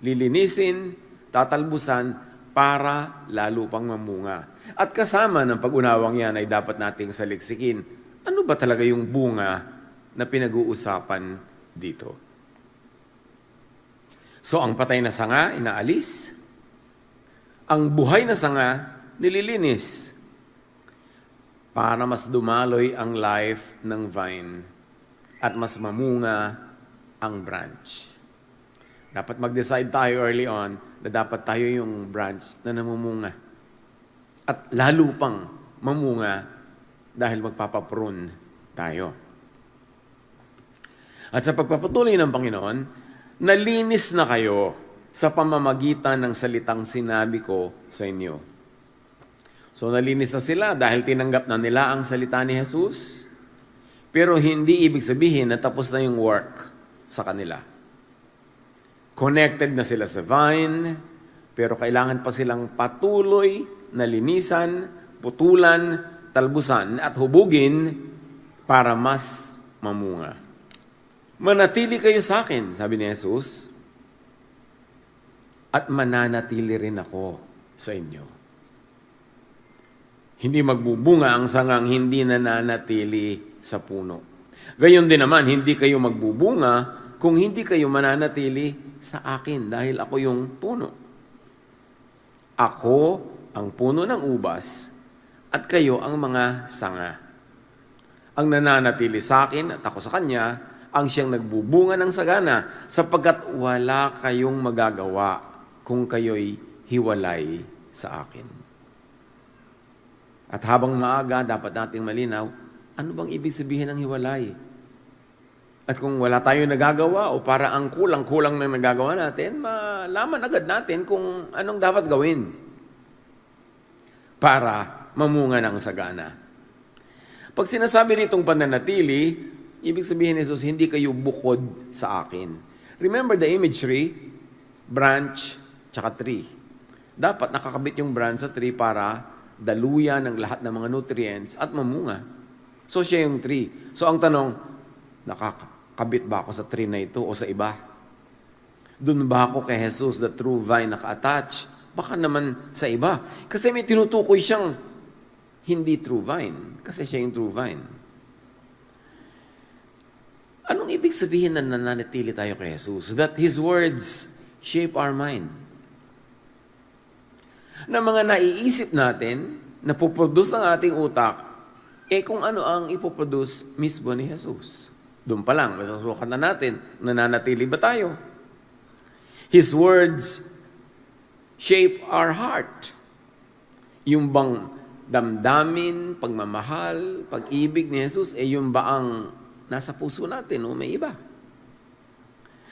lilinisin, tatalbusan para lalo pang mamunga. At kasama ng pag-unawang yan ay dapat nating saliksikin, ano ba talaga yung bunga na pinag-uusapan dito? So ang patay na sanga, inaalis. Ang buhay na sanga, nililinis. Para mas dumaloy ang life ng vine at mas mamunga ang branch. Dapat mag-decide tayo early on na dapat tayo yung branch na namumunga. At lalo pang mamunga dahil magpapaprune tayo. At sa pagpapatuloy ng Panginoon, nalinis na kayo sa pamamagitan ng salitang sinabi ko sa inyo. So nalinis na sila dahil tinanggap na nila ang salita ni Jesus. Pero hindi ibig sabihin na tapos na yung work sa kanila. Connected na sila sa vine, pero kailangan pa silang patuloy na linisan, putulan, talbusan at hubugin para mas mamunga. Manatili kayo sa akin, sabi ni Jesus, at mananatili rin ako sa inyo. Hindi magbubunga ang sangang hindi nananatili sa puno. Gayon din naman, hindi kayo magbubunga kung hindi kayo mananatili sa akin dahil ako yung puno. Ako ang puno ng ubas at kayo ang mga sanga. Ang nananatili sa akin at ako sa kanya, ang siyang nagbubunga ng sagana sapagkat wala kayong magagawa kung kayo'y hiwalay sa akin. At habang maaga, dapat nating malinaw, ano bang ibig sabihin ng hiwalay? At kung wala tayong nagagawa o para ang kulang-kulang na nagagawa natin, malaman agad natin kung anong dapat gawin para mamunga ng sagana. Pag sinasabi nitong pananatili, ibig sabihin ni Jesus, hindi kayo bukod sa akin. Remember the imagery, branch, tsaka tree. Dapat nakakabit yung branch sa tree para daluyan ng lahat ng mga nutrients at mamunga. So siya yung tree. So ang tanong, nakakabit ba ako sa tree na ito o sa iba? Doon ba ako kay Jesus, the true vine, naka-attach? Baka naman sa iba. Kasi may tinutukoy siyang hindi true vine. Kasi siya yung true vine. Anong ibig sabihin na nananatili tayo kay Jesus? That His words shape our mind. Na mga naiisip natin, na puproduce ang ating utak, kung ano ang ipoproduce mismo ni Jesus. Doon pa lang, masasukan na natin, nananatili ba tayo? His words shape our heart. Yung bang damdamin, pagmamahal, pag-ibig ni Jesus, yung ba ang nasa puso natin o may iba?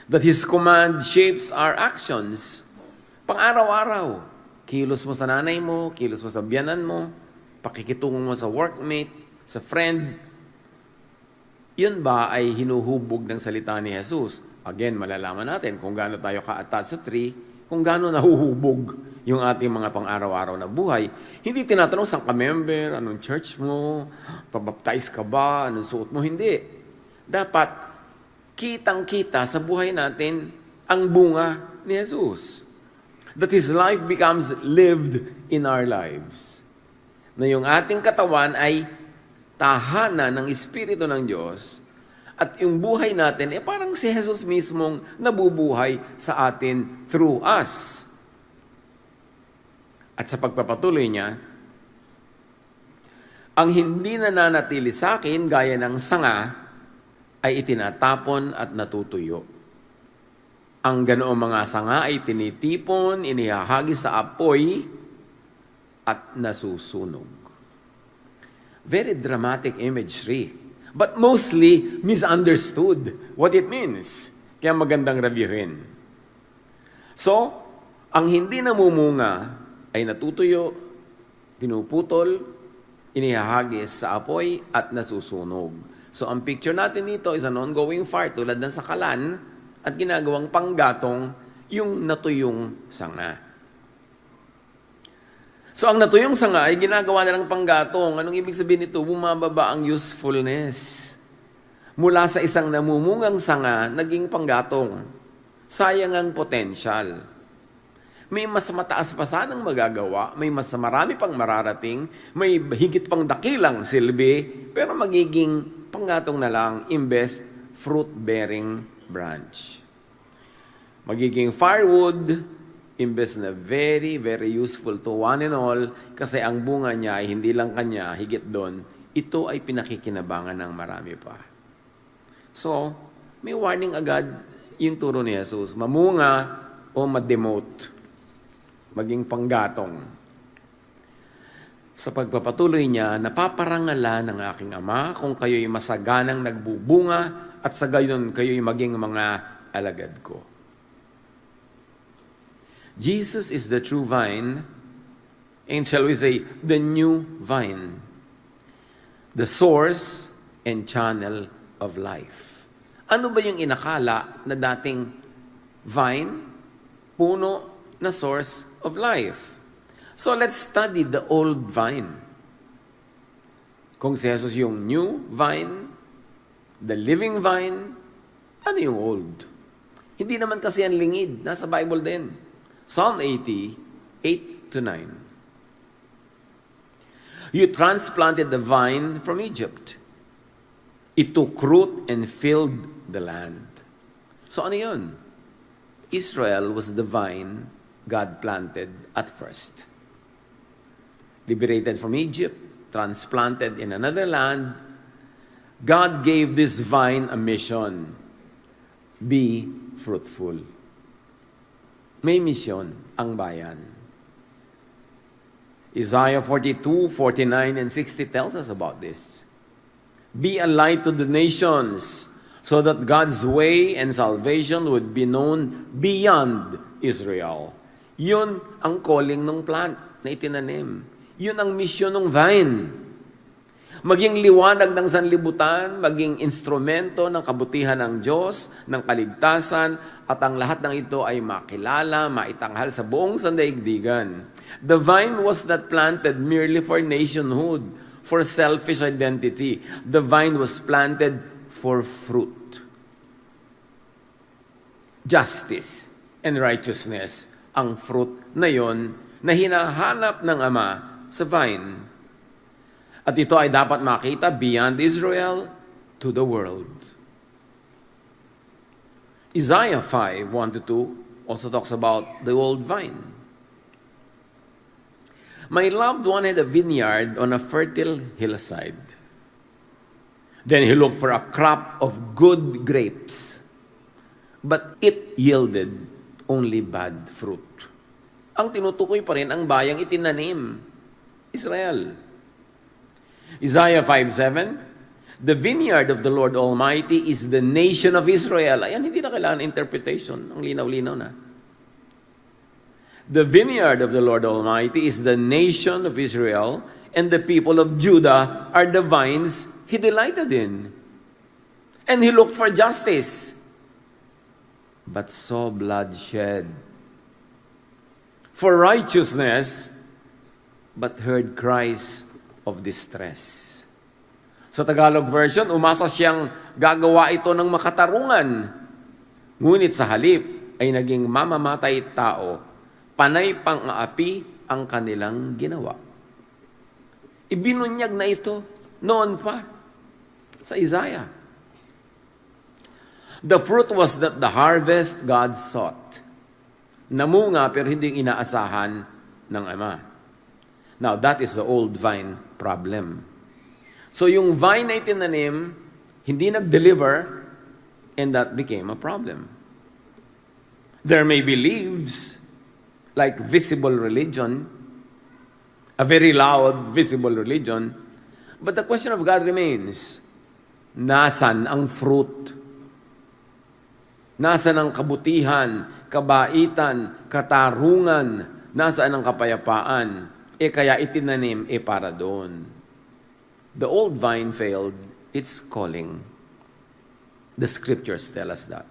That His command shapes our actions. Pang-araw-araw. Kilos mo sa nanay mo, kilos mo sa biyanan mo, pakikitungo mo sa workmate, sa friend. Yun ba ay hinuhubog ng salita ni Jesus? Again, malalaman natin kung gaano tayo ka-attach sa tree, kung gaano nahuhubog yung ating mga pang-araw-araw na buhay. Hindi tinatanong saan ka member, anong church mo, pabaptize ka ba, anong suot mo, hindi. Dapat kitang-kita sa buhay natin ang bunga ni Jesus. That His life becomes lived in our lives. Na yung ating katawan ay tahanan ng Espiritu ng Diyos at yung buhay natin, parang si Jesus mismong nabubuhay sa atin through us. At sa pagpapatuloy niya, ang hindi nananatili sa akin gaya ng sanga ay itinatapon at natutuyo. Ang ganoong mga sanga ay tinitipon, inihahagi sa apoy, at nasusunog. Very dramatic imagery, but mostly misunderstood what it means. Kaya magandang reviewin. So, ang hindi namumunga ay natutuyo, pinuputol, inihahagis sa apoy, at nasusunog. So, ang picture natin dito is an ongoing fire tulad ng sakalan, at ginagawang panggatong yung natuyong sanga. So, ang natuyong sanga ay ginagawa nilang panggatong. Anong ibig sabihin nito? Bumababa ang usefulness. Mula sa isang namumungang sanga, naging panggatong. Sayang ang potensyal. May mas mataas pa sanang magagawa, may mas marami pang mararating, may higit pang dakilang silbi, pero magiging panggatong na lang imbes fruit-bearing branch. Magiging firewood, imbes na very, very useful to one and all, kasi ang bunga niya ay hindi lang kanya, higit doon, ito ay pinakikinabangan ng marami pa. So, may warning agad yung turo ni Jesus, mamunga o ma-demote, maging panggatong. Sa pagpapatuloy niya, napaparangalan ng aking Ama kung kayo'y masaganang nagbubunga at sa gayon kayo'y maging mga alagad ko. Jesus is the true vine, and shall we say, the new vine, the source and channel of life. Ano ba yung inakala na dating vine, puno na source of life? So let's study the old vine. Kung si Jesus yung new vine, the living vine, ano yung old? Hindi naman kasi yan lingid. Nasa Bible din. Psalm 80, 8 to 9. You transplanted the vine from Egypt. It took root and filled the land. So ano yun? Israel was the vine God planted at first. Liberated from Egypt, transplanted in another land, God gave this vine a mission. Be fruitful. May mission ang bayan. Isaiah 42, 49, and 60 tells us about this. Be a light to the nations, so that God's way and salvation would be known beyond Israel. Yun ang calling ng plant na itinanim. Yun ang mission ng vine. Maging liwanag ng sanlibutan, maging instrumento ng kabutihan ng Diyos, ng kaligtasan, at ang lahat ng ito ay makilala, maitanghal sa buong sandaigdigan. The vine was not planted merely for nationhood, for selfish identity. The vine was planted for fruit. Justice and righteousness ang fruit na yon na hinahanap ng Ama sa vine. At ito ay dapat makita beyond Israel to the world. Isaiah 5, 1-2 also talks about the old vine. My loved one had a vineyard on a fertile hillside. Then he looked for a crop of good grapes, but it yielded only bad fruit. Ang tinutukoy pa rin ang bayang itinanim, Israel. Isaiah 5:7, the vineyard of the Lord Almighty is the nation of Israel. Ayan, hindi na kailangan interpretation. Ang linaw-linaw na. The vineyard of the Lord Almighty is the nation of Israel, and the people of Judah are the vines He delighted in. And He looked for justice, but saw bloodshed. For righteousness, but heard cries of distress. Sa Tagalog version, umasa siyang gagawa ito ng makatarungan. Ngunit sa halip ay naging mamamatay tao, panay pang-aapi ang kanilang ginawa. Ibinunyag na ito noon pa sa Isaiah. The fruit was that the harvest God sought. Namunga pero hindi inaasahan ng Ama. Now, that is the old vine problem. So yung vine na itinanim, hindi nag-deliver, and that became a problem. There may be leaves, like visible religion, a very loud visible religion, but the question of God remains, nasan ang fruit? Nasaan ang kabutihan, kabaitan, katarungan, nasaan ang kapayapaan? Kaya itinanim, para doon. The old vine failed its calling. The scriptures tell us that.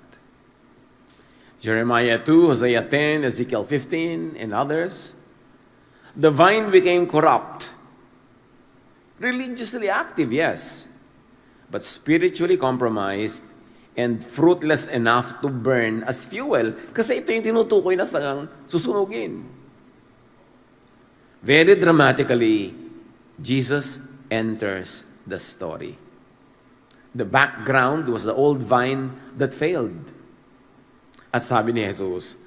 Jeremiah 2, Hosea 10, Ezekiel 15, and others. The vine became corrupt. Religiously active, yes, but spiritually compromised, and fruitless enough to burn as fuel. Kasi ito yung tinutukoy na sangang susunugin. Very dramatically, Jesus enters the story. The background was the old vine that failed. At sabi ni Jesus,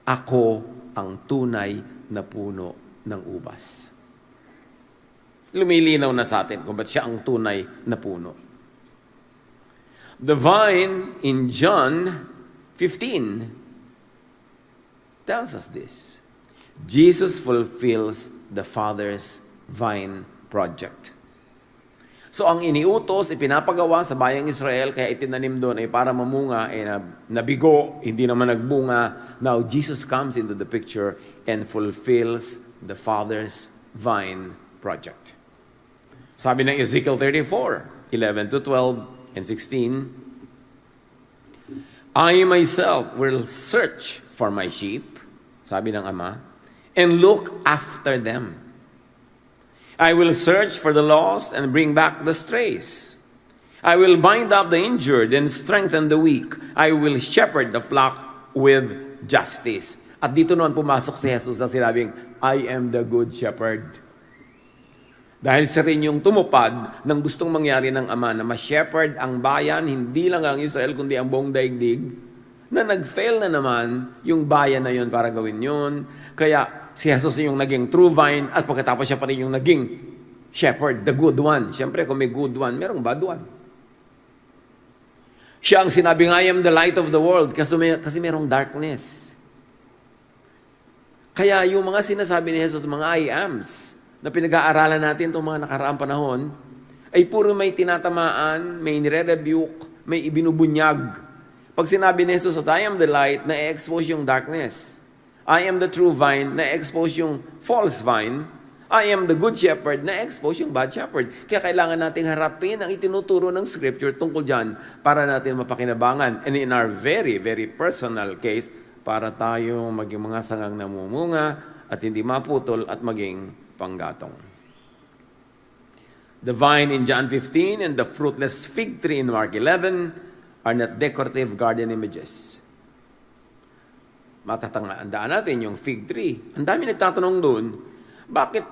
ako ang tunay na puno ng ubas. Lumilinaw na sa atin kung ba't siya ang tunay na puno. The vine in John 15 tells us this. Jesus fulfills the Father's vine project. So ang iniutos, ipinapagawa sa bayang Israel, kaya itinanim doon ay para mamunga, nabigo, hindi naman nagbunga. Now Jesus comes into the picture and fulfills the Father's vine project. Sabi ng Ezekiel 34, 11 to 12 and 16, I myself will search for my sheep, sabi ng Ama, and look after them. I will search for the lost and bring back the strays. I will bind up the injured and strengthen the weak. I will shepherd the flock with justice. At dito naman pumasok si Jesus na sinabing, I am the good shepherd. Dahil siya rin yung tumupad ng gustong mangyari ng Ama na ma-shepherd ang bayan, hindi lang ang Israel, kundi ang buong daigdig, na nag-fail na naman yung bayan na yun para gawin yun. Kaya si Jesus yung naging true vine at pagkatapos siya pa rin yung naging shepherd, the good one. Siyempre, kung may good one, merong bad one. Siya ang sinabing, I am the light of the world kasi merong darkness. Kaya yung mga sinasabi ni Jesus, mga I ams, na pinag-aaralan natin itong mga nakaraang panahon, ay puro may tinatamaan, may nire-rebuke, may ibinubunyag. Pag sinabi ni Jesus at I am the light, na-expose yung darkness. I am the true vine, na-expose yung false vine. I am the good shepherd, na-expose yung bad shepherd. Kaya kailangan nating harapin ang itinuturo ng Scripture tungkol dyan para natin mapakinabangan. And in our very, very personal case, para tayo maging mga sangang namumunga at hindi maputol at maging panggatong. The vine in John 15 and the fruitless fig tree in Mark 11 are not decorative garden images. Matatandaan natin yung fig tree. Ang dami nagtatanong doon, bakit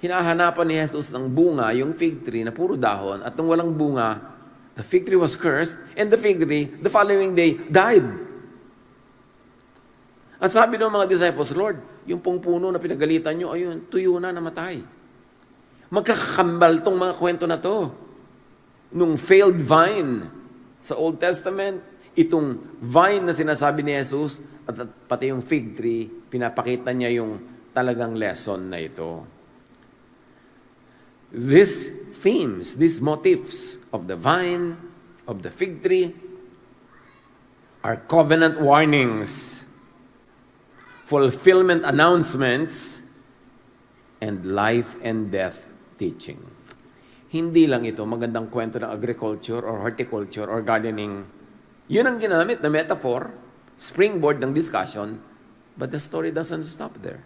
hinahanapan ni Jesus ng bunga yung fig tree na puro dahon at nung walang bunga, the fig tree was cursed and the fig tree, the following day, died. At sabi ng mga disciples, Lord, yung pong puno na pinagalitan nyo, ayun, tuyo na, namatay. Magkakakambal tong mga kwento na to. Nung failed vine sa Old Testament, itong vine na sinasabi ni Jesus, at pati yung fig tree, pinapakita niya yung talagang lesson na ito. These themes, these motifs of the vine, of the fig tree, are covenant warnings, fulfillment announcements, and life and death teaching. Hindi lang ito magandang kwento ng agriculture or horticulture or gardening. Yun ang ginamit na metaphor, springboard ng discussion, but the story doesn't stop there.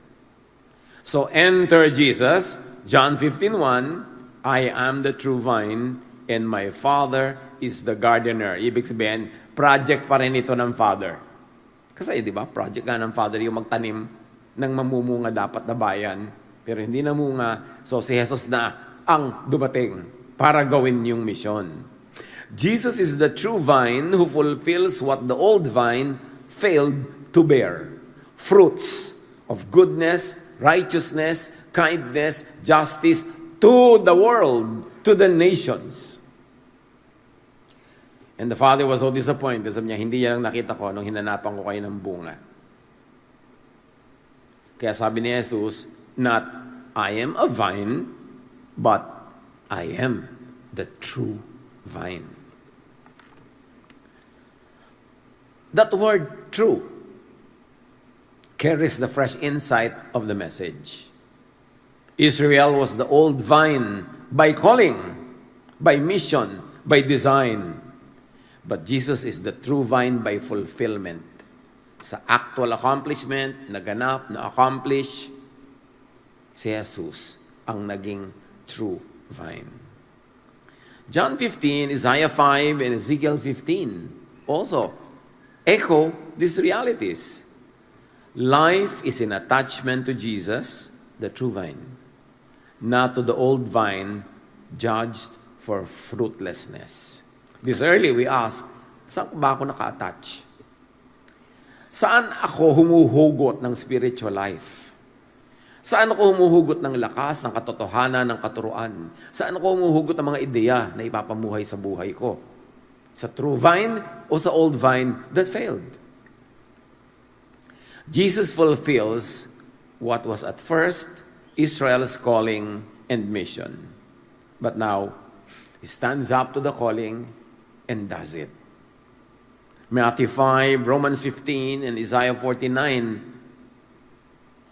So enter Jesus, John 15:1, I am the true vine and my Father is the gardener. Ibig sabihin, project pa rin ito ng Father. Kasi di ba, project nga ng Father yung magtanim ng mamumunga dapat na bayan, pero hindi namunga. So si Jesus na ang dumating para gawin yung mission. Jesus is the true vine who fulfills what the old vine failed to bear. Fruits of goodness, righteousness, kindness, justice to the world, to the nations. And the Father was so disappointed. Sabi niya, hindi yan lang nakita ko nung hinanapan ko kayo ng bunga. Kaya sabi ni Jesus, not I am a vine, but I am the true vine. That word, true, carries the fresh insight of the message. Israel was the old vine by calling, by mission, by design. But Jesus is the true vine by fulfillment. Sa actual accomplishment, naganap, na-accomplish, si Jesus ang naging true vine. John 15, Isaiah 5, and Ezekiel 15 also echo these realities. Life is in attachment to Jesus, the true vine, not to the old vine judged for fruitlessness. This early we ask, saan ba ako naka-attach? Saan ako humuhugot ng spiritual life? Saan ako humuhugot ng lakas, ng katotohanan, ng katuruan? Saan ako humuhugot ng mga ideya na ipapamuhay sa buhay ko? Sa true vine o sa old vine that failed? Jesus fulfills what was at first Israel's calling and mission. But now, he stands up to the calling and does it. Matthew 5, Romans 15, and Isaiah 49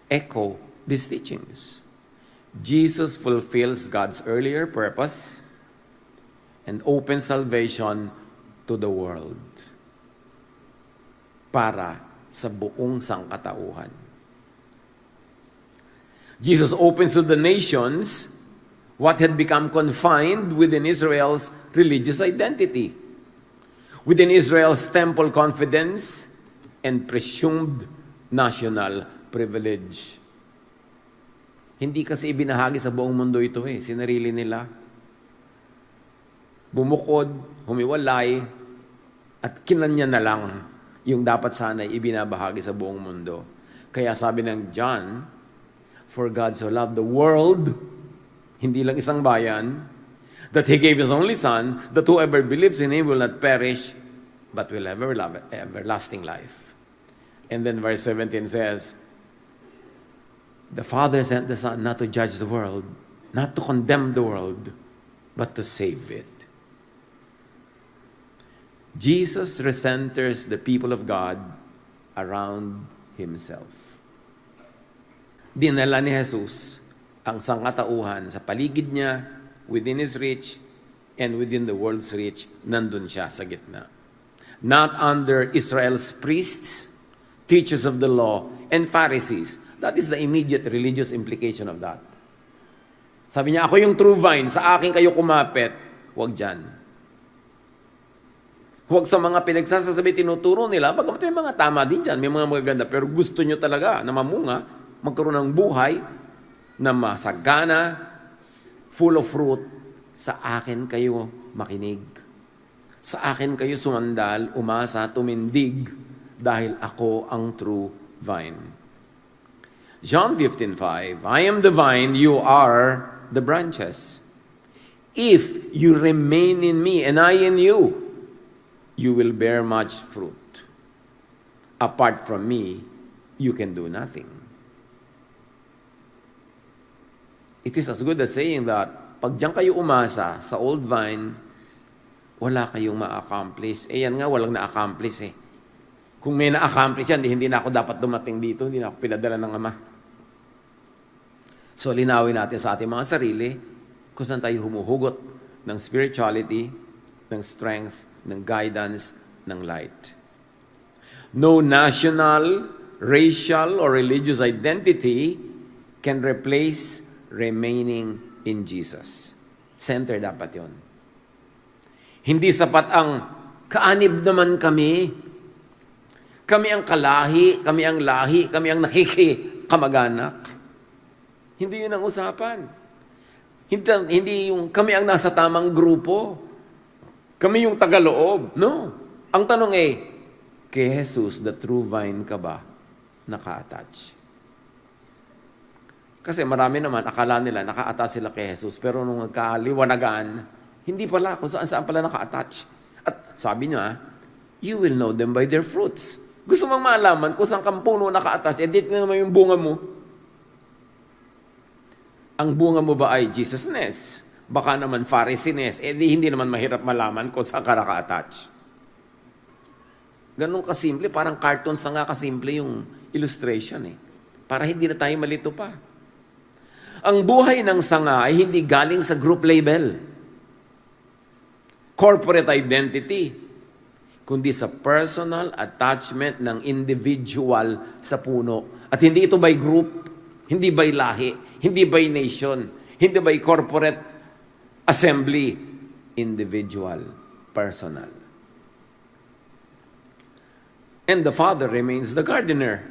echo these teachings. Jesus fulfills God's earlier purpose and opens salvation to the world para sa buong sangkatauhan. Jesus opens to the nations what had become confined within Israel's religious identity, within Israel's temple confidence and presumed national privilege. Hindi kasi ibinahagi sa buong mundo ito sinarili nila. Bumukod, humiwalay, at kinanya na lang yung dapat sana ibinabahagi sa buong mundo. Kaya sabi ng John, for God so loved the world, hindi lang isang bayan, that He gave His only Son, that whoever believes in Him will not perish, but will have everlasting life. And then verse 17 says, the Father sent the Son not to judge the world, not to condemn the world, but to save it. Jesus recenters the people of God around Himself. Dinala ni Jesus ang sangkatauhan sa paligid niya, within His reach, and within the world's reach, nandun siya sa gitna. Not under Israel's priests, teachers of the law, and Pharisees. That is the immediate religious implication of that. Sabi niya, ako yung true vine, sa akin kayo kumapit. Huwag dyan. Huwag sa mga pinagsasabi, tinuturo nila, bagamat may mga tama din dyan, may mga magaganda, pero gusto nyo talaga na mamunga, magkaroon ng buhay, na masagana, full of fruit, sa akin kayo makinig. Sa akin kayo sumandal, umasa, tumindig, dahil ako ang true vine. John 15:5, I am the vine, you are the branches. If you remain in me and I in you, you will bear much fruit. Apart from me, you can do nothing. It is as good as saying that pag diyan kayo umasa sa old vine, wala kayong ma-accomplish. Yan nga, walang na-accomplish Kung may na-accomplish yan, hindi na ako dapat dumating dito, hindi na ako pinadala ng Ama. So, linawin natin sa ating mga sarili kung saan tayo humuhugot ng spirituality, ng strength, ng guidance, ng light. No national, racial, or religious identity can replace remaining in Jesus. Center dapat yon. Hindi sapat ang kaanib naman kami. Kami ang kalahi, kami ang lahi, kami ang nakikikamag-anak. Hindi yun ang usapan. Hindi yung kami ang nasa tamang grupo. Kami yung tagaloob. No. Ang tanong kay Jesus, the true vine ka ba naka-attach? Kasi marami naman, akala nila naka-attach sila kay Jesus, pero nung nagkaliwanagan, hindi pala, kung saan pala naka-attach. At sabi niya, you will know them by their fruits. Gusto mong malaman kung saan kang puno naka-attach, dito naman yung bunga mo. Ang bunga mo ba ay Jesusness? Baka naman Pharisiness, hindi naman mahirap malaman kung saan ka naka-attach. Ganun kasimple, parang cartoons na nga kasimple yung illustration Para hindi na tayo malito pa. Ang buhay ng sanga ay hindi galing sa group label, corporate identity, kundi sa personal attachment ng individual sa puno. At hindi ito by group, hindi by lahi, hindi by nation, hindi by corporate assembly, individual, personal. And the Father remains the gardener.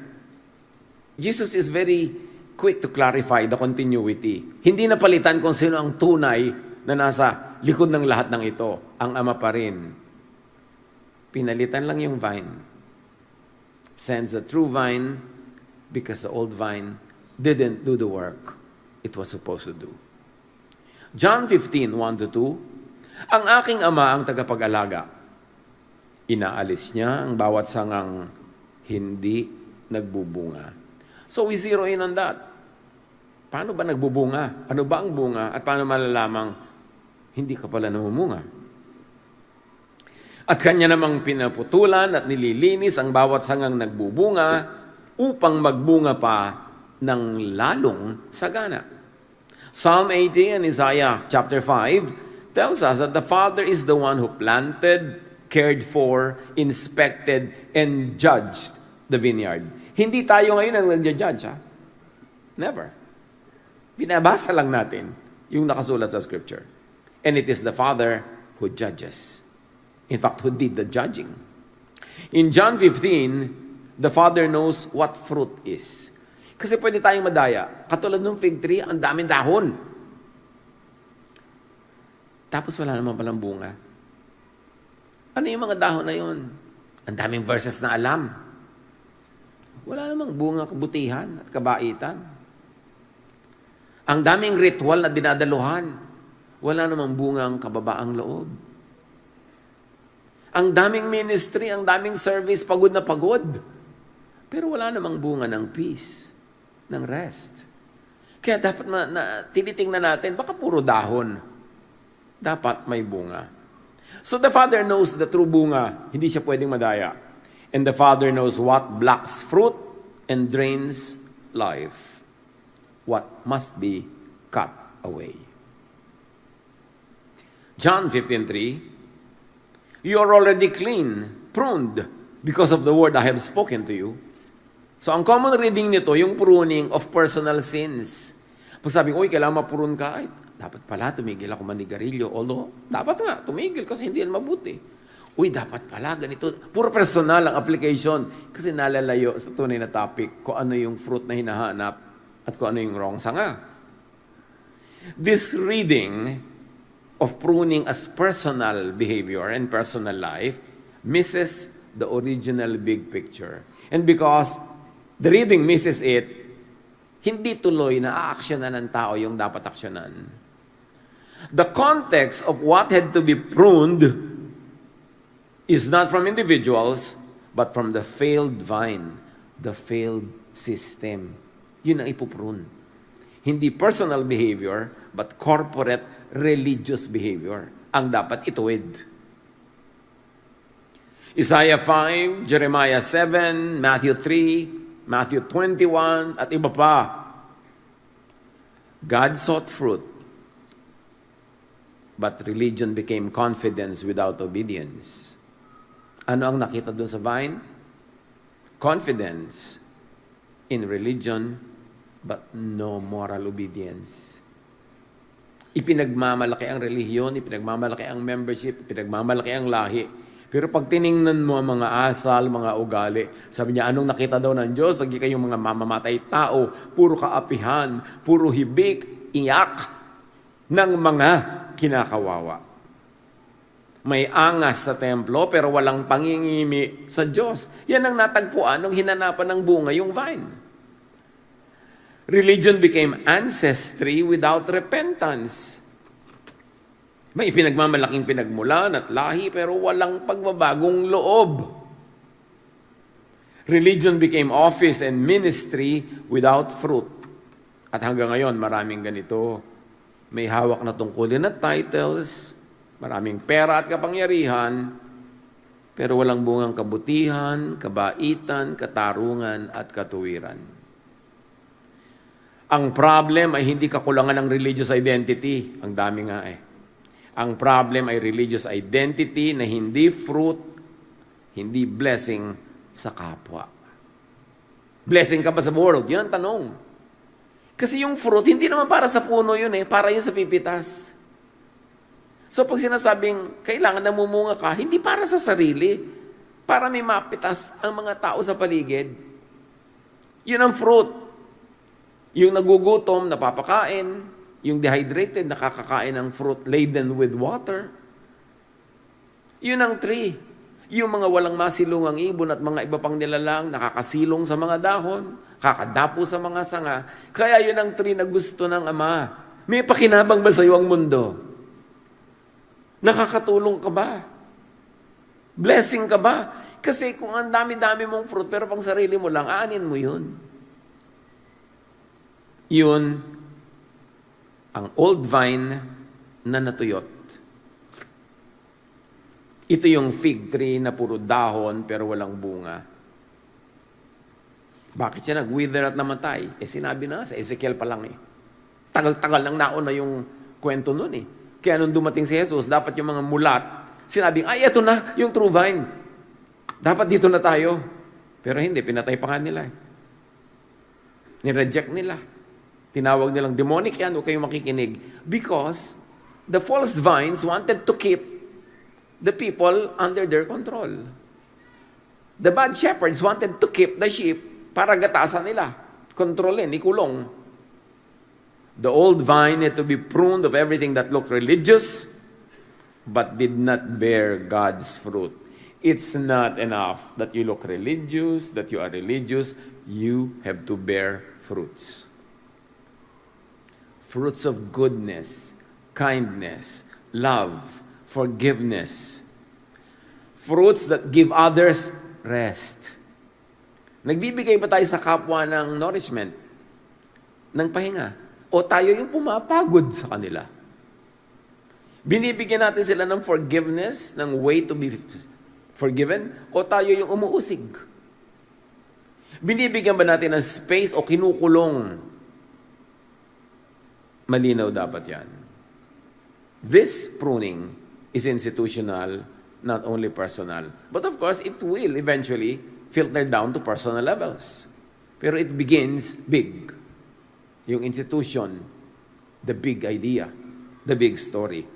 Jesus is very quick to clarify the continuity. Hindi napalitan kung sino ang tunay na nasa likod ng lahat ng ito. Ang Ama pa rin. Pinalitan lang yung vine. Sends the true vine because the old vine didn't do the work it was supposed to do. John 15, 1-2, ang aking Ama ang tagapag-alaga. Inaalis niya ang bawat sangang hindi nagbubunga. So we zero in on that. Paano ba nagbubunga? Ano ba ang bunga? At paano malalamang hindi ka pala namumunga? At kanya namang pinaputulan at nililinis ang bawat sangang nagbubunga upang magbunga pa ng lalong sagana. Psalm 80 and Isaiah chapter 5 tells us that the Father is the one who planted, cared for, inspected, and judged the vineyard. Hindi tayo ngayon ang nag-judge, ha? Never. Binabasa lang natin yung nakasulat sa Scripture. And it is the Father who judges. In fact, who did the judging. In John 15, the Father knows what fruit is. Kasi pwede tayong madaya. Katulad ng fig tree, ang daming dahon. Tapos wala naman palang bunga. Ano yung mga dahon na yun? Ang daming verses na alam. Wala namang bunga kabutihan at kabaitan. Ang daming ritual na dinadaluhan. Wala namang bungang kababaang loob. Ang daming ministry, ang daming service, pagod na pagod. Pero wala namang bunga ng peace, ng rest. Kaya dapat tinitingnan natin, baka puro dahon. Dapat may bunga. So the Father knows the true bunga. Hindi siya pwedeng madaya. And the Father knows what blocks fruit and drains life. What must be cut away. John 15:3, you are already clean, pruned, because of the word I have spoken to you. So ang common reading nito, yung pruning of personal sins. Pag sabi ko, kailangan mapurun ka, ay, dapat pala tumigil ako manigarilyo. Although, dapat nga, tumigil kasi hindi yan mabuti. Uy, dapat pala, ganito. Puro personal ang application. Kasi nalalayo sa tunay na topic kung ano yung fruit na hinahanap at kung ano yung wrong sanga. This reading of pruning as personal behavior and personal life misses the original big picture. And because the reading misses it, hindi tuloy na aaksyonan ng tao yung dapat aksyonan. The context of what had to be pruned is not from individuals, but from the failed vine, the failed system. Yun ang ipuprune. Hindi personal behavior, but corporate religious behavior ang dapat ituwid. Isaiah 5, Jeremiah 7, Matthew 3, Matthew 21, at iba pa. God sought fruit, but religion became confidence without obedience. Ano ang nakita doon sa vine? Confidence in religion, but no moral obedience. Ipinagmamalaki ang relihiyon, ipinagmamalaki ang membership, ipinagmamalaki ang lahi. Pero pag tiningnan mo ang mga asal, mga ugali, sabi niya, anong nakita daw ng Diyos? Lagi kayong mga mamamatay tao, puro kaapihan, puro hibik, iyak ng mga kinakawawa. May angas sa templo, pero walang pangingimi sa Diyos. Yan ang natagpuan nung hinanapan ng bunga yung vine. Religion became ancestry without repentance. May pinagmamalaking pinagmulan at lahi pero walang pagbabagong loob. Religion became office and ministry without fruit. At hanggang ngayon, maraming ganito. May hawak na tungkulin at titles, maraming pera at kapangyarihan, pero walang bungang kabutihan, kabaitan, katarungan at katuwiran. Ang problem ay hindi kakulangan ng religious identity. Ang dami nga eh. Ang problem ay religious identity na hindi fruit, hindi blessing sa kapwa. Blessing ka ba sa world? Yun ang tanong. Kasi yung fruit, hindi naman para sa puno yun eh, para yun sa pipitas. So pag sinasabing kailangan namumunga ka, hindi para sa sarili, para may mapitas ang mga tao sa paligid. Yun ang fruit. Yung nagugutom, napapakain. Yung dehydrated, nakakakain ng fruit laden with water. Yun ang tree. Yung mga walang masilungang ibon at mga iba pang nilalang, nakakasilong sa mga dahon, kakadapo sa mga sanga. Kaya yun ang tree na gusto ng Ama. May pakinabang ba sa iyo ang mundo? Nakakatulong ka ba? Blessing ka ba? Kasi kung ang dami-dami mong fruit, pero pang sarili mo lang, aanin mo yun. Yun ang old vine na natuyot. Ito yung fig tree na puro dahon pero walang bunga. Bakit siya nag-wither at namatay? Sinabi na sa Ezekiel pa lang Tagal-tagal nang nauna yung kwento nun Kaya nung dumating si Jesus, dapat yung mga mulat, sinabing, ay, eto na, yung true vine. Dapat dito na tayo. Pero hindi, pinatay pa nga nila Nireject nila. Tinawag nilang demonic yan, huwag kayong makikinig. Because the false vines wanted to keep the people under their control. The bad shepherds wanted to keep the sheep para gatasan nila. Kontrolin, ikulong. The old vine had to be pruned of everything that looked religious but did not bear God's fruit. It's not enough that you look religious, that you are religious. You have to bear fruits. Fruits of goodness, kindness, love, forgiveness. Fruits that give others rest. Nagbibigay ba tayo sa kapwa ng nourishment, ng pahinga? O tayo yung pumapagod sa kanila? Binibigyan natin sila ng forgiveness, ng way to be forgiven, o tayo yung umuusig? Binibigyan ba natin ng space o kinukulong? Malinaw dapat yan. This pruning is institutional, not only personal. But of course, it will eventually filter down to personal levels. Pero it begins big. Yung institution, the big idea, the big story.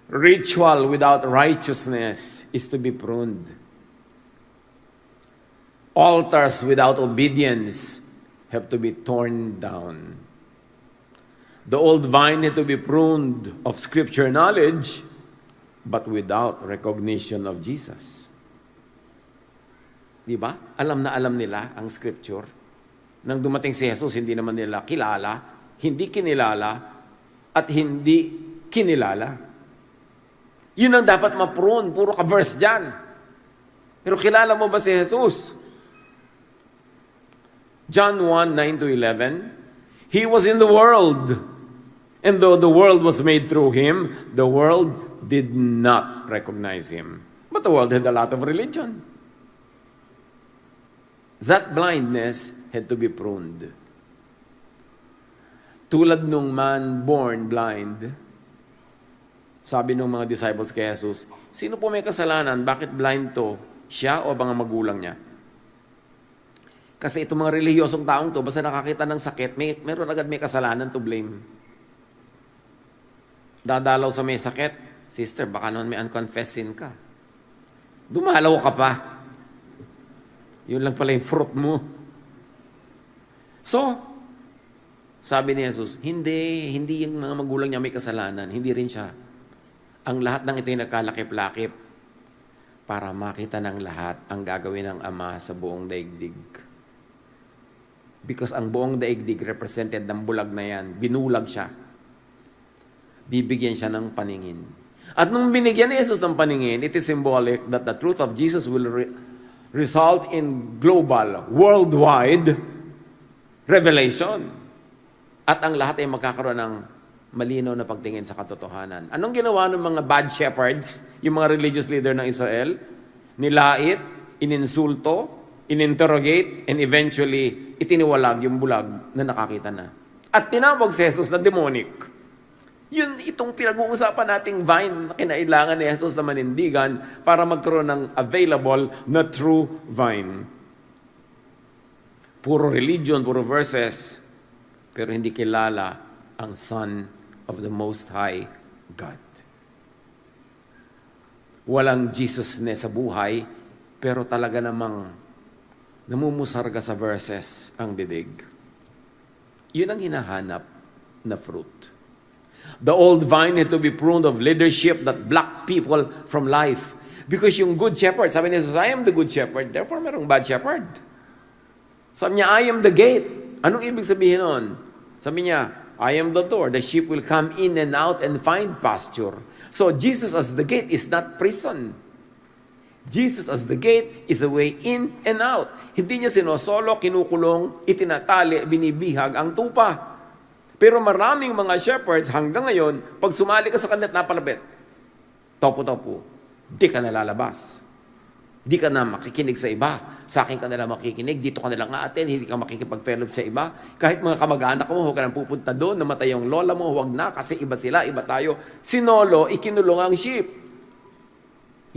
Ritual without righteousness is to be pruned. Altars without obedience have to be torn down. The old vine had to be pruned of scripture knowledge, but without recognition of Jesus. Di ba? Alam na alam nila ang scripture. Nang dumating si Jesus, hindi naman nila kilala, hindi kinilala, at hindi kinilala. Yun ang dapat ma-prune. Puro ka-verse dyan. Pero kilala mo ba si Jesus? John 1, 9-11, He was in the world, and though the world was made through Him, the world did not recognize Him. But the world had a lot of religion. That blindness had to be pruned. Tulad nung man born blind, sabi ng mga disciples kay Jesus, sino po may kasalanan? Bakit blind to? Siya o mga magulang niya? Kasi itong mga relihiyosong taong to, basta nakakita ng sakit, meron agad may kasalanan to blame. Dadalaw sa may sakit, sister, baka naman may unconfessed sin ka. Dumalaw ka pa. Yun lang pala yung fruit mo. So, sabi ni Jesus, hindi yung mga magulang niya may kasalanan, hindi rin siya. Ang lahat ng ito ay nagkalakip-lakip para makita ng lahat ang gagawin ng Ama sa buong daigdig. Because ang buong daigdig represented ng bulag na yan, binulag siya. Bibigyan siya ng paningin. At nung binigyan ni Jesus ng paningin, it is symbolic that the truth of Jesus will result in global, worldwide revelation. At ang lahat ay magkakaroon ng malinaw na pagtingin sa katotohanan. Anong ginawa ng mga bad shepherds, yung mga religious leader ng Israel? Nilait, ininsulto, ininterrogate, and eventually itiniwalag yung bulag na nakakita na. At tinawag si Jesus na demonic. Yun itong pinag-uusapan nating vine na kinailangan ni Jesus na manindigan para magkaroon ng available na true vine. Puro religion, puro verses, pero hindi kilala ang Son of the Most High God. Walang Jesusness sa buhay, pero talaga namang namumusarga sa verses ang bibig. Yun ang hinahanap na fruit. The old vine had to be pruned of leadership that blocked people from life. Because yung good shepherd, sabi ni Jesus, I am the good shepherd, therefore merong bad shepherd. Sabi niya, I am the gate. Anong ibig sabihin nun? Sabi niya, I am the door. The sheep will come in and out and find pasture. So Jesus as the gate is not prison. Jesus as the gate is a way in and out. Hindi niya sinosolo, kinukulong, itinatali, binibihag ang tupa. Pero maraming mga shepherds hanggang ngayon, pag sumali ka sa kanila at napalapit, topo-topo, di ka nalalabas. Di ka na makikinig sa iba. Sa akin ka nila makikinig, dito ka nilang aaten, hindi ka makikipag-fellowship sa iba. Kahit mga kamag-anak mo, huwag ka nang pupunta doon, namatay yung lola mo, huwag na, kasi iba sila, iba tayo. Sinolo, ikinulong ang sheep.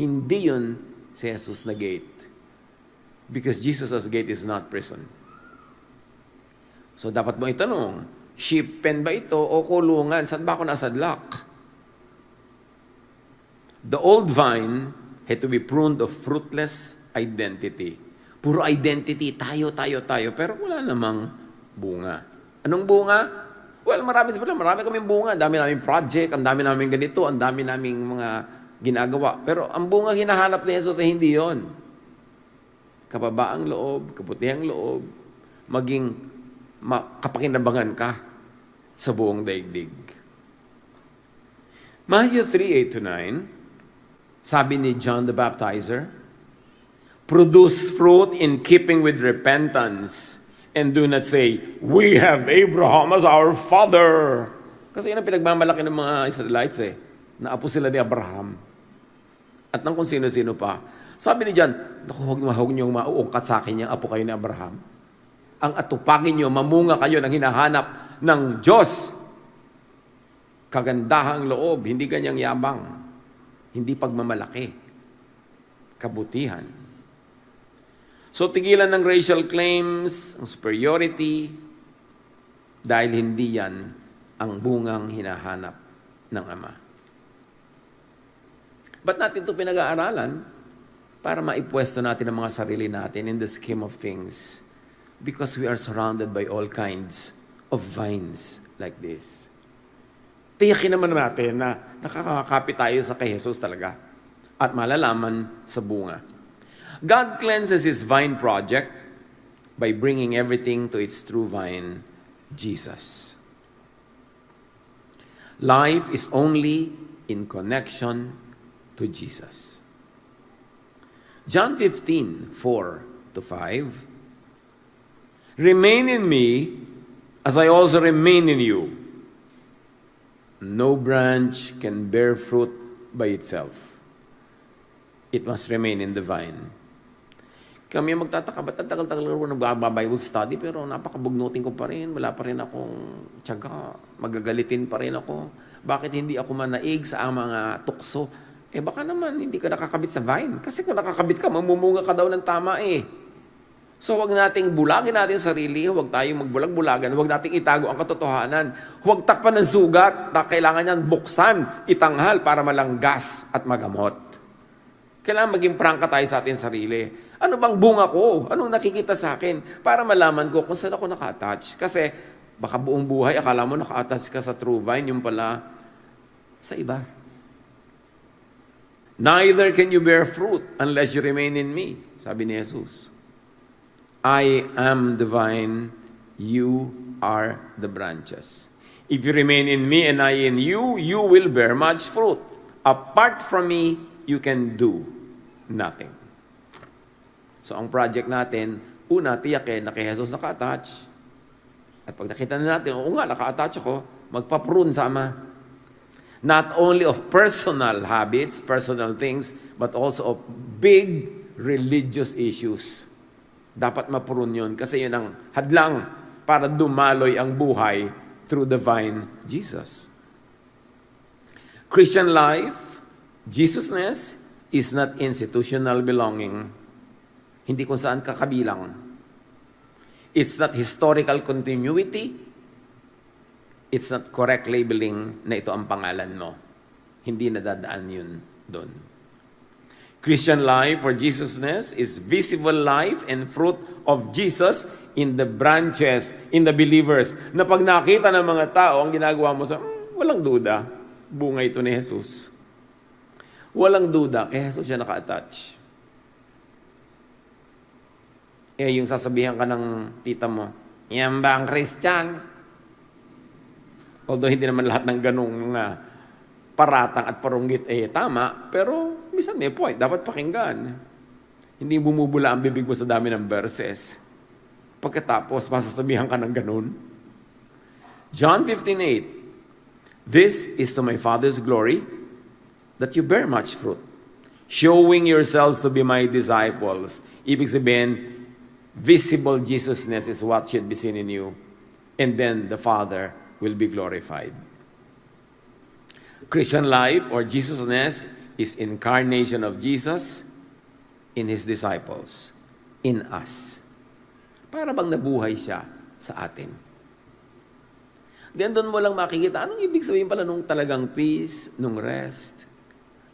Hindi yun si Jesus na gate. Because Jesus as gate is not prison. So dapat mo itanong, sheep pen ba ito o kulungan? Saan ba ako nasadlak? The old vine had to be pruned of fruitless identity. Puro identity, tayo. Pero wala namang bunga. Anong bunga? Well, marami kaming bunga. Ang dami naming project, ang dami naming ganito, ang dami naming mga ginagawa. Pero ang bunga hinahanap ni Jesus ay hindi yon. Kababaang loob, kabutihang loob, maging kapakinabangan ka sa buong daigdig. Matthew 3:8-9, sabi ni John the Baptizer, produce fruit in keeping with repentance, and do not say, we have Abraham as our father. Kasi yun ang pinagmamalaki ng mga Israelites na apo sila ni Abraham. At ng kung sino-sino pa. Sabi ni John, huwag niyong mauungkat sa akin yung apo kayo ni Abraham. Ang atupagin niyo, mamunga kayo ng hinahanap ng Diyos. Kagandahang loob, hindi ganyang yabang. Hindi pagmamalaki. Kabutihan. So, tigilan ng racial claims, ang superiority, dahil hindi yan ang bungang hinahanap ng Ama. Ba't natin ito pinag-aaralan? Para maipwesto natin ang mga sarili natin in the scheme of things. Because we are surrounded by all kinds of vines like this. Tiyakin naman natin na nakakakapit tayo sa kay Jesus talaga at malalaman sa bunga. God cleanses His vine project by bringing everything to its true vine, Jesus. Life is only in connection to Jesus. John 15:4-5, remain in me as I also remain in you. No branch can bear fruit by itself. It must remain in the vine. Kami magtataka, ba't tagal-tagal ko nag-Bible study pero napakabugnutin ko pa rin, wala pa rin akong tiyaga, magagalitin pa rin ako. Bakit hindi ako manaig sa mga tukso? Baka naman hindi ka nakakabit sa vine. Kasi kung nakakabit ka, mamumunga ka daw ng tama . So wag nating bulagin natin sarili, wag tayong magbulag-bulagan, wag nating itago ang katotohanan. Huwag takpan ng sugat na kailangan niyan buksan, itanghal para malanggas at magamot. Kailangan maging prangka tayo sa ating sarili. Ano bang bunga ko? Anong nakikita sa akin? Para malaman ko kung saan ako naka-attach. Kasi baka buong buhay, akala mo naka-attach ka sa true vine, yung pala sa iba. Neither can you bear fruit unless you remain in me, sabi ni Jesus. I am the vine, you are the branches. If you remain in me and I in you, you will bear much fruit. Apart from me, you can do nothing. So ang project natin, una, tiyakin na kay Jesus naka-attach. At pag nakita na natin, oo nga, naka-attach ako, magpa-prune sa Ama. Not only of personal habits, personal things, but also of big religious issues. Dapat mapurun yun kasi yun ang hadlang para dumaloy ang buhay through the vine, Jesus. Christian life, Jesusness, is not institutional belonging. Hindi kung saan kakabilang. It's not historical continuity. It's not correct labeling na ito ang pangalan mo. Hindi nadadaan yun doon. Christian life or Jesusness is visible life and fruit of Jesus in the branches, in the believers. Na pag nakita ng mga tao, ang ginagawa mo sa, walang duda, bunga ito ni Jesus. Walang duda, kay Jesus siya naka-attach. Yung sasabihan ka ng tita mo, yan ba ang Christian? Although hindi naman lahat ng ganong mga paratang at parunggit tama, pero minsan may point, dapat pakinggan. Hindi bumubula ang bibig mo sa dami ng verses. Pagkatapos, masasabihan ka ng ganun. John 15:8, this is to my Father's glory, that you bear much fruit, showing yourselves to be my disciples. Ibig sabihin, visible Jesusness is what should be seen in you, and then the Father will be glorified. Christian life or Jesusness is incarnation of Jesus in His disciples, in us. Para bang nabuhay siya sa atin. Then doon mo lang makikita, anong ibig sabihin pala nung talagang peace, nung rest,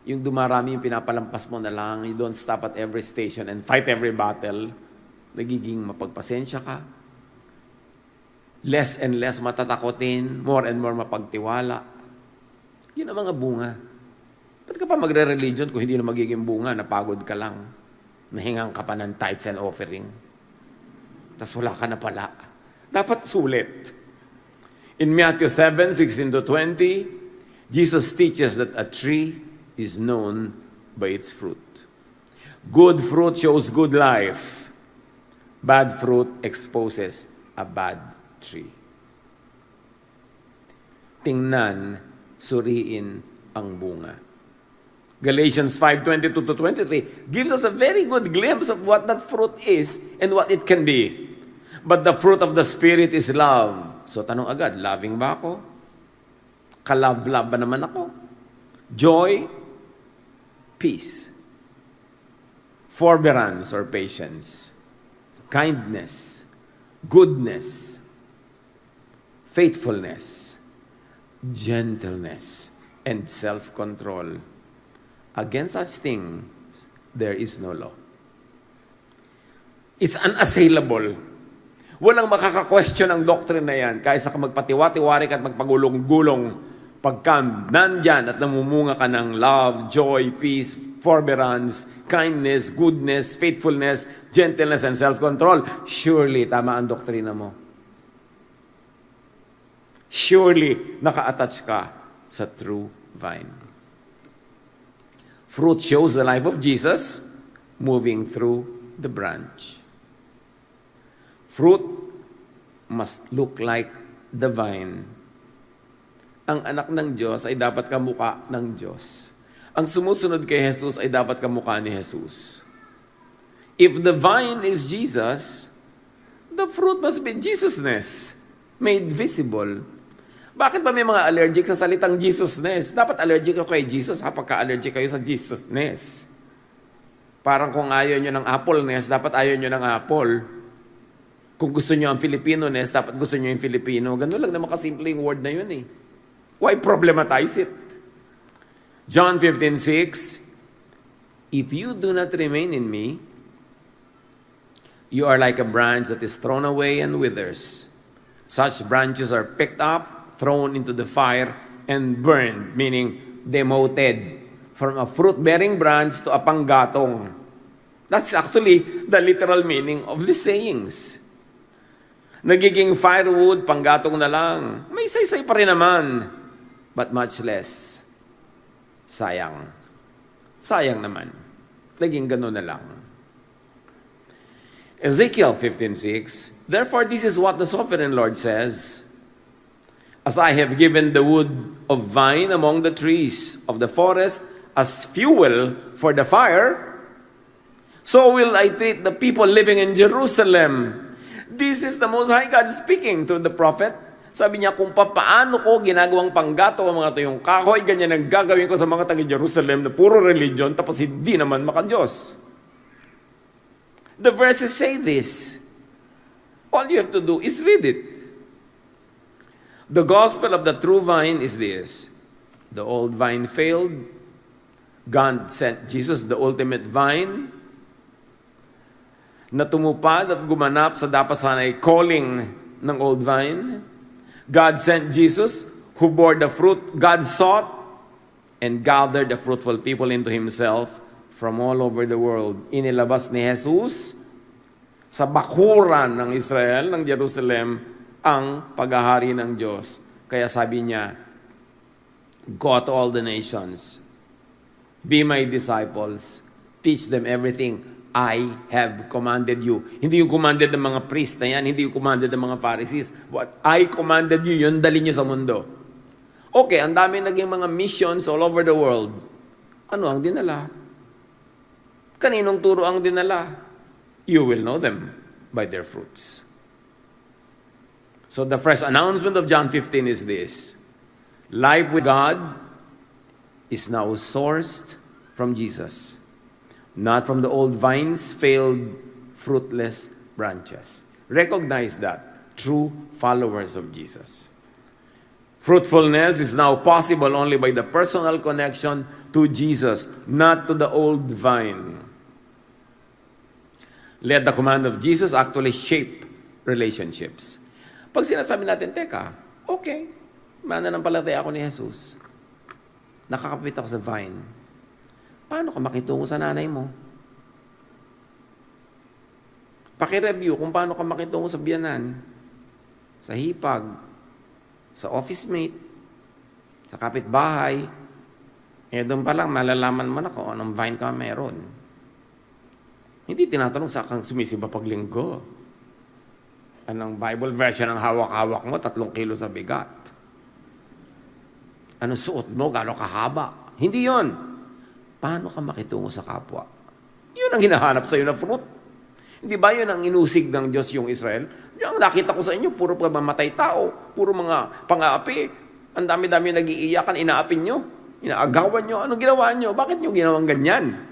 yung dumarami yung pinapalampas mo na lang, you don't stop at every station and fight every battle, nagiging mapagpasensya ka, less and less matatakotin, more and more mapagtiwala. Yun ang mga bunga. Ba't ka pa magre-religion kung hindi na magiging bunga, napagod ka lang, nahingang ka pa ng tithes and offering, tapos wala ka na pala. Dapat sulit. In Matthew 7:16-20, Jesus teaches that a tree is known by its fruit. Good fruit shows good life. Bad fruit exposes a bad tree. Tingnan, suriin ang bunga. Galatians 5:22-23 gives us a very good glimpse of what that fruit is and what it can be. But the fruit of the Spirit is love. So tanong agad, loving ba ako? Kalab-lab ba naman ako? Joy, peace, forbearance or patience, kindness, goodness, faithfulness, gentleness, and self-control. Against such things, there is no law. It's unassailable. Walang makaka-question ang doctrine na yan. Kahit sa magpatiwa-tiwarik at magpagulong-gulong, pagka nandyan at namumunga ka ng love, joy, peace, forbearance, kindness, goodness, faithfulness, gentleness, and self-control, surely tama ang doktrina mo. Surely naka-attach ka sa true vine. Fruit shows the life of Jesus moving through the branch. Fruit must look like the vine. Ang anak ng Diyos ay dapat kamukha ng Diyos. Ang sumusunod kay Jesus ay dapat kamukha ni Jesus. If the vine is Jesus, the fruit must be Jesusness, made visible. Bakit ba may mga allergic sa salitang Jesusness? Dapat allergic ako kay Jesus, pagka-allergic kayo sa Jesusness. Parang kung ayaw nyo ng Apple-ness, dapat ayaw nyo ng Apple. Kung gusto nyo ang Filipino-ness, dapat gusto nyo yung Filipino. Ganun lang naman kasimple yung word na yun eh. Why problematize it? John 15:6, if you do not remain in me, you are like a branch that is thrown away and withers. Such branches are picked up, thrown into the fire, and burned, meaning demoted from a fruit-bearing branch to a panggatong. That's actually the literal meaning of the sayings. Nagiging firewood, panggatong na lang. May saysay pa rin naman, but much less. Sayang. Sayang naman. Naging gano'n na lang. Ezekiel 15:6, therefore this is what the sovereign Lord says, as I have given the wood of vine among the trees of the forest as fuel for the fire, so will I treat the people living in Jerusalem. This is the Most High God speaking through the prophet. Sabi niya, kung paano ko ginagawang panggato ang mga tuyong kahoy, ganyan ang gagawin ko sa mga taga-Jerusalem na puro religion, tapos hindi naman maka-Diyos. The verses say this. All you have to do is read it. The gospel of the true vine is this. The old vine failed. God sent Jesus, the ultimate vine, na tumupad at gumanap sa dapat sana'y calling ng old vine. God sent Jesus, who bore the fruit God sought and gathered the fruitful people into Himself from all over the world. Inilabas ni Jesus sa bakuran ng Israel, ng Jerusalem, ang paghahari ng Diyos. Kaya sabi niya, go to all the nations, be my disciples, teach them everything I have commanded you. Hindi yung commanded ng mga priest na yan, hindi yung commanded ng mga Pharisees. What I commanded you, yun dali nyo sa mundo. Okay, ang dami naging mga missions all over the world. Ano ang dinala? Kaninong turo ang dinala? You will know them by their fruits. So the first announcement of John 15 is this: life with God is now sourced from Jesus, not from the old vines, failed, fruitless branches. Recognize that, true followers of Jesus. Fruitfulness is now possible only by the personal connection to Jesus, not to the old vine. Let the command of Jesus actually shape relationships. Pag sinasabi natin, teka, okay, mananampalataya ako ni Jesus. Nakakapit ako sa vine. Paano ka makitungo sa nanay mo? Paki-review kung paano ka makitungo sa biyanan, sa hipag, sa office mate, sa kapitbahay. Doon pa lang, malalaman mo na kung anong vine ka meron. Hindi tinatanong sa kang sumisimba paglinggo. Anong Bible version ang hawak-hawak mo, 3 kilo sa bigat. Anong suot mo, gano'ng kahaba. Hindi yon. Paano ka makitungo sa kapwa? Yun ang hinahanap sa'yo na fruit. Hindi ba yun ang inusig ng Diyos yung Israel? Yung nakita ko sa inyo, puro mamatay tao, puro mga pang-aapi. Ang dami-dami nag-iiyakan, inaapin nyo, inaagawan nyo. Anong ginawa nyo? Bakit nyo ginawang ganyan?